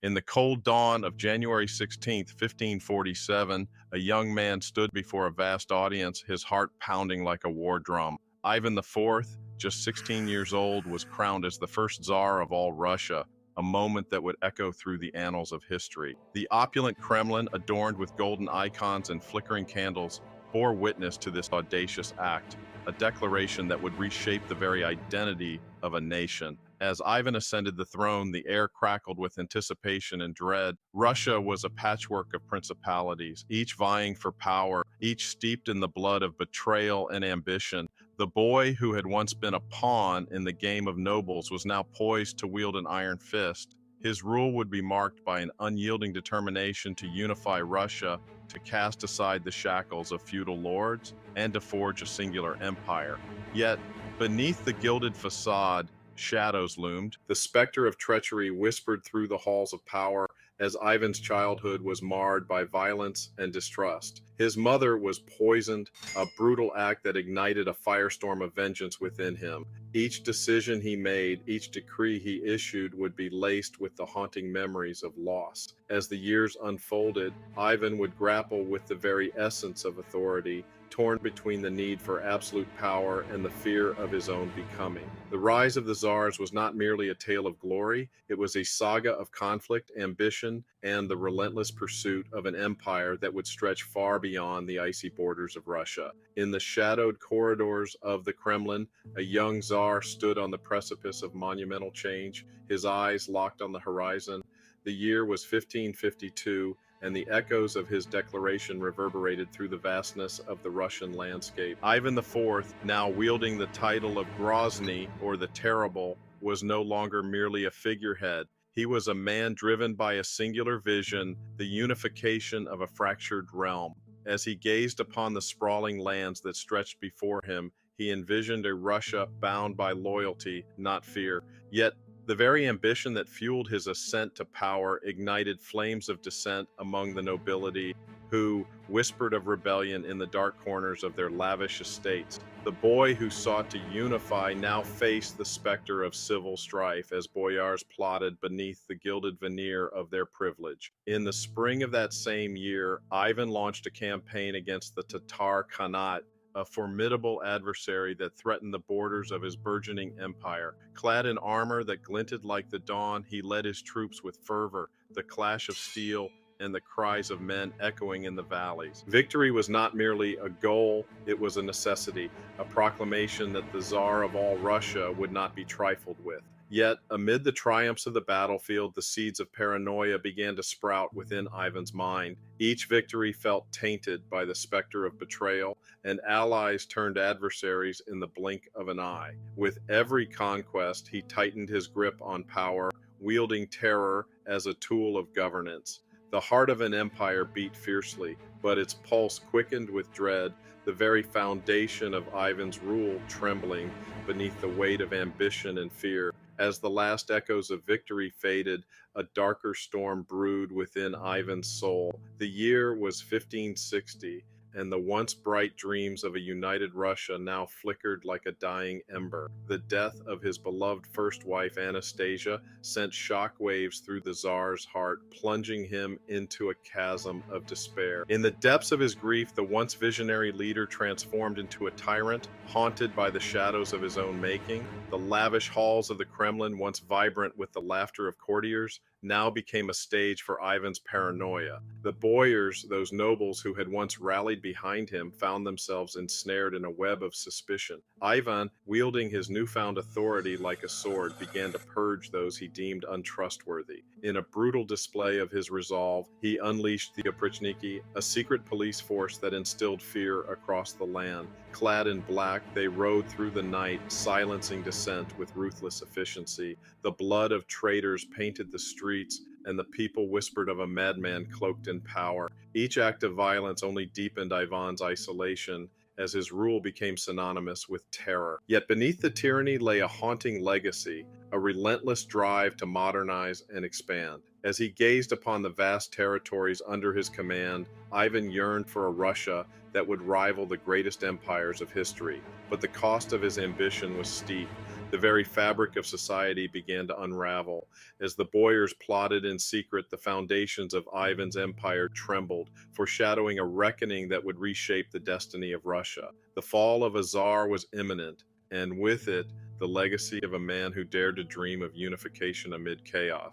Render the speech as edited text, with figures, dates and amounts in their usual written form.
In the cold dawn of January 16th, 1547, a young man stood before a vast audience, his heart pounding like a war drum. Ivan IV, just 16 years old, was crowned as the first Tsar of all Russia, a moment that would echo through the annals of history. The opulent Kremlin, adorned with golden icons and flickering candles, bore witness to this audacious act, a declaration that would reshape the very identity of a nation. As Ivan ascended the throne, the air crackled with anticipation and dread. Russia was a patchwork of principalities, each vying for power, each steeped in the blood of betrayal and ambition. The boy who had once been a pawn in the game of nobles was now poised to wield an iron fist. His rule would be marked by an unyielding determination to unify Russia, to cast aside the shackles of feudal lords, and to forge a singular empire. Yet, beneath the gilded facade, shadows loomed. The specter of treachery whispered through the halls of power as Ivan's childhood was marred by violence and distrust. His mother was poisoned, a brutal act that ignited a firestorm of vengeance within him. Each decision he made, each decree he issued would be laced with the haunting memories of loss. As the years unfolded, Ivan would grapple with the very essence of authority, torn between the need for absolute power and the fear of his own becoming. The rise of the Tsars was not merely a tale of glory, it was a saga of conflict, ambition, and the relentless pursuit of an empire that would stretch far beyond the icy borders of Russia. In the shadowed corridors of the Kremlin, a young Tsar stood on the precipice of monumental change, his eyes locked on the horizon. The year was 1552, and the echoes of his declaration reverberated through the vastness of the Russian landscape. Ivan IV, now wielding the title of Grozny, or the Terrible, was no longer merely a figurehead. He was a man driven by a singular vision, the unification of a fractured realm. As he gazed upon the sprawling lands that stretched before him, he envisioned a Russia bound by loyalty, not fear. Yet, the very ambition that fueled his ascent to power ignited flames of dissent among the nobility who whispered of rebellion in the dark corners of their lavish estates. The boy who sought to unify now faced the specter of civil strife as boyars plotted beneath the gilded veneer of their privilege. In the spring of that same year, Ivan launched a campaign against the Tatar Khanate, a formidable adversary that threatened the borders of his burgeoning empire. Clad in armor that glinted like the dawn, he led his troops with fervor, the clash of steel and the cries of men echoing in the valleys. Victory was not merely a goal, it was a necessity, a proclamation that the Tsar of all Russia would not be trifled with. Yet, amid the triumphs of the battlefield, the seeds of paranoia began to sprout within Ivan's mind. Each victory felt tainted by the specter of betrayal, and allies turned adversaries in the blink of an eye. With every conquest, he tightened his grip on power, wielding terror as a tool of governance. The heart of an empire beat fiercely, but its pulse quickened with dread, the very foundation of Ivan's rule trembling beneath the weight of ambition and fear. As the last echoes of victory faded, a darker storm brewed within Ivan's soul. The year was 1560, and the once bright dreams of a united Russia now flickered like a dying ember. The death of his beloved first wife, Anastasia, sent shockwaves through the Tsar's heart, plunging him into a chasm of despair. In the depths of his grief, the once visionary leader transformed into a tyrant, haunted by the shadows of his own making. The lavish halls of the Kremlin, once vibrant with the laughter of courtiers, now became a stage for Ivan's paranoia. The boyars, those nobles who had once rallied behind him, found themselves ensnared in a web of suspicion. Ivan, wielding his newfound authority like a sword, began to purge those he deemed untrustworthy. In a brutal display of his resolve, he unleashed the Oprichniki, a secret police force that instilled fear across the land. Clad in black, they rode through the night, silencing dissent with ruthless efficiency. The blood of traitors painted the streets, and the people whispered of a madman cloaked in power. Each act of violence only deepened Ivan's isolation, as his rule became synonymous with terror. Yet beneath the tyranny lay a haunting legacy, a relentless drive to modernize and expand. As he gazed upon the vast territories under his command, Ivan yearned for a Russia that would rival the greatest empires of history. But the cost of his ambition was steep. The very fabric of society began to unravel. As the Boyars plotted in secret, the foundations of Ivan's empire trembled, foreshadowing a reckoning that would reshape the destiny of Russia. The fall of a czar was imminent, and with it, the legacy of a man who dared to dream of unification amid chaos.